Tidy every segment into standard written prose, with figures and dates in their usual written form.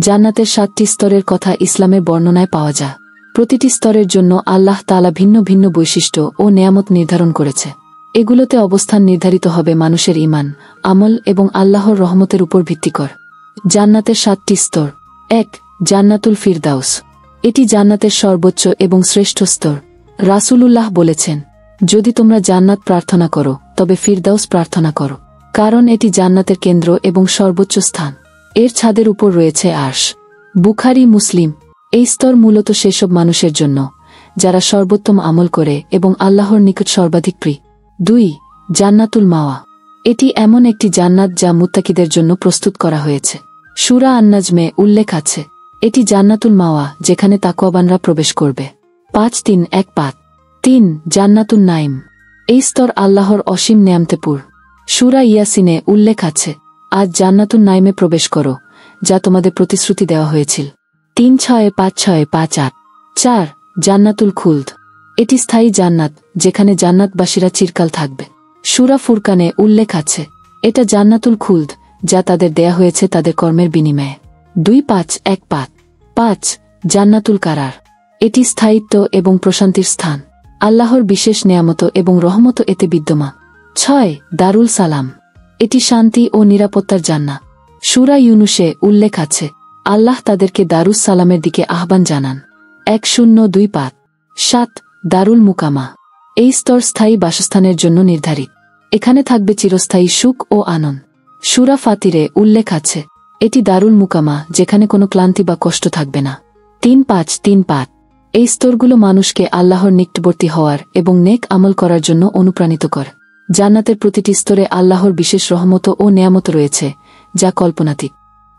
জান্নাতের 7টি স্তরের কথা ইসলামের বর্ণনায় পাওয়া যায়। প্রতিটি স্তরের জন্য আল্লাহ তাআলা ভিন্ন ভিন্ন বৈশিষ্ট্য ও নেয়ামত নির্ধারণ করেছে। এগুলোতে অবস্থান নির্ধারিত হবে মানুষের ঈমান, আমল এবং আল্লাহর রহমতের উপর ভিত্তি করে। জান্নাতের 7টি স্তর। 1. জান্নাতুল ফিরদাউস। এটি জান্নাতের সর্বোচ্চ এবং শ্রেষ্ঠ স্তর। রাসূলুল্লাহ বলেছেন, যদি তোমরা জান্নাত প্রার্থনা করো তবে ফিরদাউস প্রার্থনা করো, কারণ এটি জান্নাতের কেন্দ্র এবং সর্বোচ্চ স্থান। এর ছাদের উপর রয়েছে আরশ। বুখারী, মুসলিম। এই স্তর মূলত সেসব মানুষের জন্য যারা সর্বোত্তম আমল করে এবং আল্লাহর নিকট সর্বাধিক প্রিয়। 2. জান্নাতুল মাওয়া। এটি এমন একটি জান্নাত যা মুত্তাকিদের জন্য প্রস্তুত করা হয়েছে। সূরা আন-নাজমে উল্লেখ আছে, এটি জান্নাতুল মাওয়া যেখানে তাকওয়াবানরা প্রবেশ করবে। 5-3-1-5। 3. জান্নাতুন নাইম। এই স্তর আল্লাহর অসীম নেয়ামতেপুর। সূরা ইয়াসিনে উল্লেখ আছে, আজ জান্নাতুন নাইমে প্রবেশ করো, যা তোমাদের প্রতিশ্রুতি দেওয়া হয়েছিল। 3-6-5-6-5-8। 4. জান্নাতুল খুলদ। এটি স্থায়ী জান্নাত যেখানে জান্নাতবাসীরা চিরকাল থাকবে। সূরা ফুরকানে উল্লেখ আছে, এটা জান্নাতুল খুলদ যা তাদের দেয়া হয়েছে তাদের কর্মের বিনিময়ে। 2-5-1-5। 5. জান্নাতুল কারার। এটি স্থায়িত্ব এবং প্রশান্তির স্থান। আল্লাহর বিশেষ নেয়ামত এবং রহমত এতে বিদ্যমান। 6. দারুল সালাম। এটি শান্তি ও নিরাপত্তার জান্নাত। সূরা ইউনুসে উল্লেখ আছে, আল্লাহ তাদেরকে দারুস সালামের দিকে আহ্বান জানান। 1025। 7. দারুল মুকামা। এই স্তর স্থায়ী বাসস্থানের জন্য নির্ধারিত। এখানে থাকবে চিরস্থায়ী সুখ ও আনন্দ। সূরা ফাতিরে উল্লেখ আছে, এটি দারুল মুকামা যেখানে কোনো ক্লান্তি বা কষ্ট থাকবে না। 3-5-3-5। এই স্তরগুলো মানুষকে আল্লাহর নিকটবর্তী হওয়ার এবং নেক আমল করার জন্য অনুপ্রাণিত করে। জান্নাতের প্রতিটি স্তরে আল্লাহর বিশেষ রহমত ও নেয়ামত রয়েছে যা কল্পনাতীত।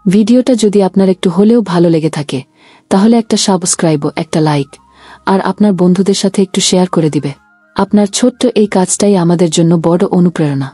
ভিডিওটা যদি আপনার একটু হলেও ভালো লেগে থাকে তাহলে একটা সাবস্ক্রাইব, একটা লাইক আর আপনার বন্ধুদের সাথে একটু শেয়ার করে দিবে। আপনার ছোট্ট এই কাজটাই আমাদের জন্য বড় অনুপ্রেরণা।